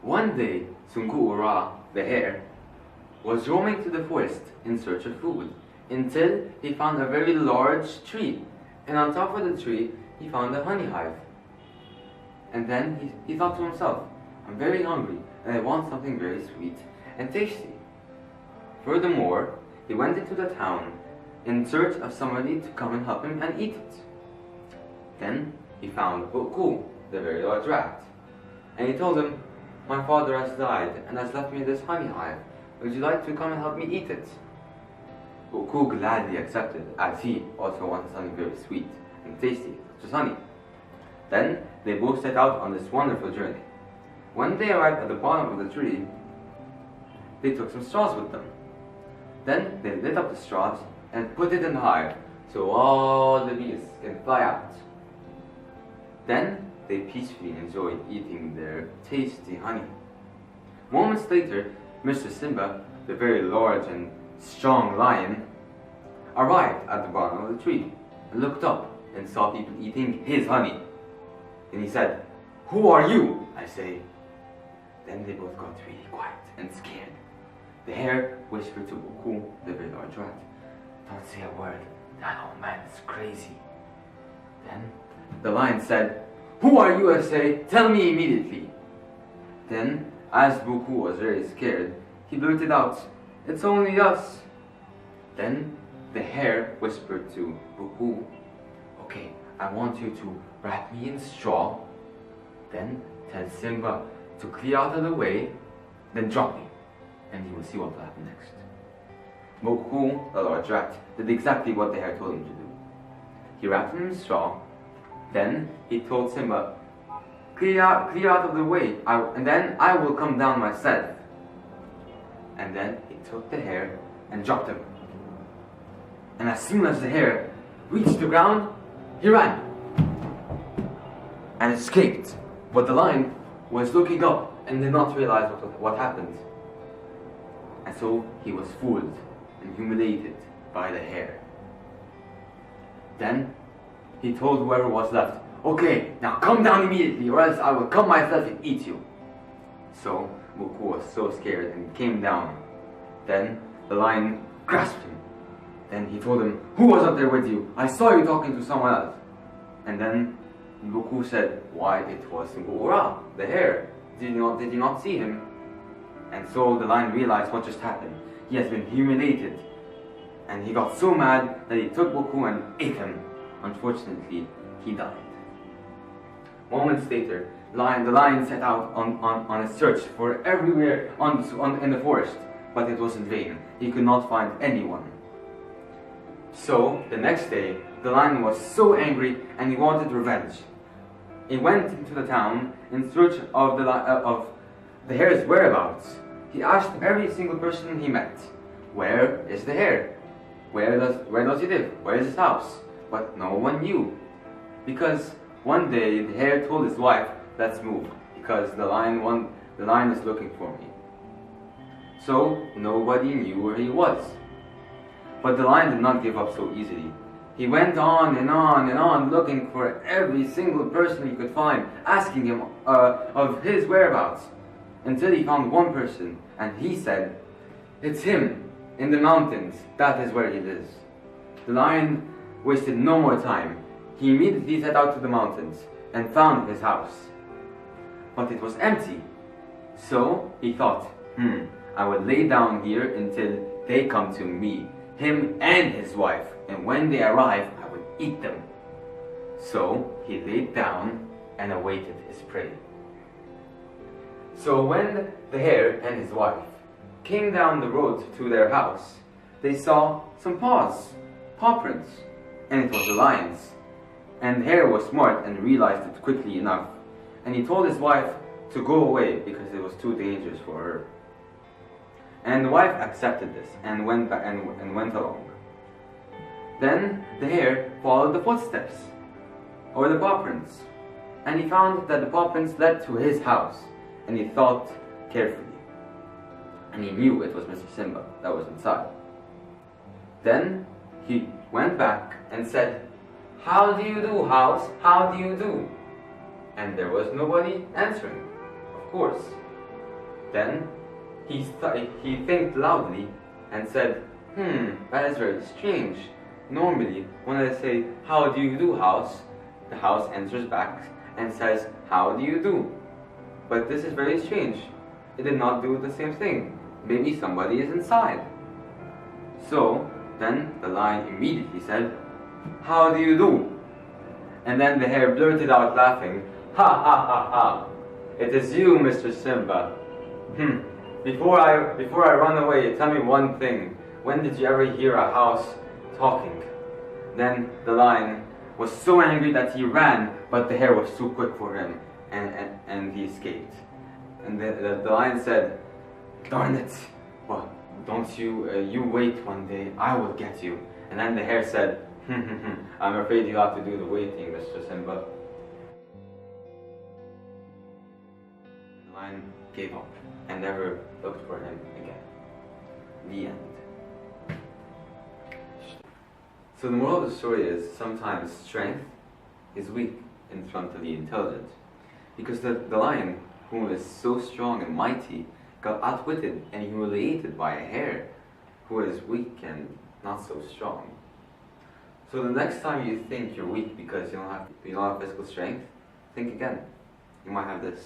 One day, Sunku-Ura, the hare, was roaming through the forest in search of food until he found a very large tree, and on top of the tree he found a honey hive. And then he thought to himself, I'm very hungry and I want something very sweet and tasty. Furthermore, he went into the town in search of somebody to come and help him and eat it. Then he found Boku, the very large rat, and he told him, my father has died and has left me this honey hive. Would you like to come and help me eat it? Boku gladly accepted, as he also wanted something very sweet and tasty, such as honey. Then they both set out on this wonderful journey. When they arrived at the bottom of the tree, they took some straws with them. Then they lit up the straws and put it in the hive so all the bees can fly out. Then they peacefully enjoyed eating their tasty honey. Moments later, Mr. Simba, the very large and strong lion, arrived at the bottom of the tree and looked up and saw people eating his honey. And he said, who are you, I say? Then they both got really quiet and scared. The hare whispered to Boku, the very large rat, don't say a word, that old man is crazy. Then the lion said, who are you, I say? Tell me immediately. Then, as Boku was very scared, he blurted out, it's only us. Then the hare whispered to Boku, okay, I want you to wrap me in straw, then tell Simba to clear out of the way, then drop me, and you will see what will happen next. Boku, the large rat, did exactly what the hare told him to do. He wrapped him in straw, then he told Simba, clear out of the way, and then I will come down myself. And then he took the hare and dropped him. And as soon as the hare reached the ground, he ran and escaped. But the lion was looking up and did not realize what happened. And so he was fooled and humiliated by the hare. Then he told whoever was left, okay, now come down immediately or else I will come myself and eat you. So Boku was so scared and came down. Then the lion grasped him. Then he told him, who was up there with you? I saw you talking to someone else. And then Boku said, why, it was Ura, the hare. Did you not see him? And so the lion realized what just happened. He has been humiliated. And he got so mad that he took Boku and ate him. Unfortunately, he died. Moments later, the lion set out on a search for everywhere in the forest, but it was in vain. He could not find anyone. So, the next day, the lion was so angry and he wanted revenge. He went into the town in search of the hare's whereabouts. He asked every single person he met, where is the hare? Where does he live? Where is his house? But no one knew. Because one day the hare told his wife, let's move, because the lion is looking for me. So nobody knew where he was. But the lion did not give up so easily. He went on and on and on looking for every single person he could find, asking him of his whereabouts, until he found one person, and he said, it's him, in the mountains, that is where he lives. The lion wasted no more time. He immediately set out to the mountains and found his house. But it was empty. So he thought, I will lay down here until they come to me, him and his wife, and when they arrive, I will eat them. So he laid down and awaited his prey. So when the hare and his wife came down the road to their house, they saw some paw prints, and it was the lion's. And the hare was smart and realized it quickly enough, and he told his wife to go away because it was too dangerous for her. And the wife accepted this and went back and went along. Then the hare followed the footsteps, or the paw prints, and he found that the paw prints led to his house, and he thought carefully. And he knew it was Mr. Simba that was inside. Then he went back and said, "How do you do, house? How do you do?" And there was nobody answering, of course. Then he thinked loudly and said, that is very strange. Normally, when I say, "How do you do, house?" the house answers back and says, "How do you do?" But this is very strange. It did not do the same thing. Maybe somebody is inside. So then the lion immediately said, "How do you do?" And then the hare blurted out laughing, "Ha ha ha ha! It is you, Mr. Simba. Before I run away, tell me one thing. When did you ever hear a house talking?" Then the lion was so angry that he ran, but the hare was too quick for him, and he escaped. And the lion said, "Darn it! Well, don't you, you wait one day, I will get you." And then the hare said, "I'm afraid you have to do the waiting, Mr. Simba." The lion gave up and never looked for him again. The end. So the moral of the story is, sometimes strength is weak in front of the intelligent. Because the lion, who is so strong and mighty, got outwitted and humiliated by a hare who is weak and not so strong. So the next time you think you're weak because you don't have physical strength, think again. You might have this.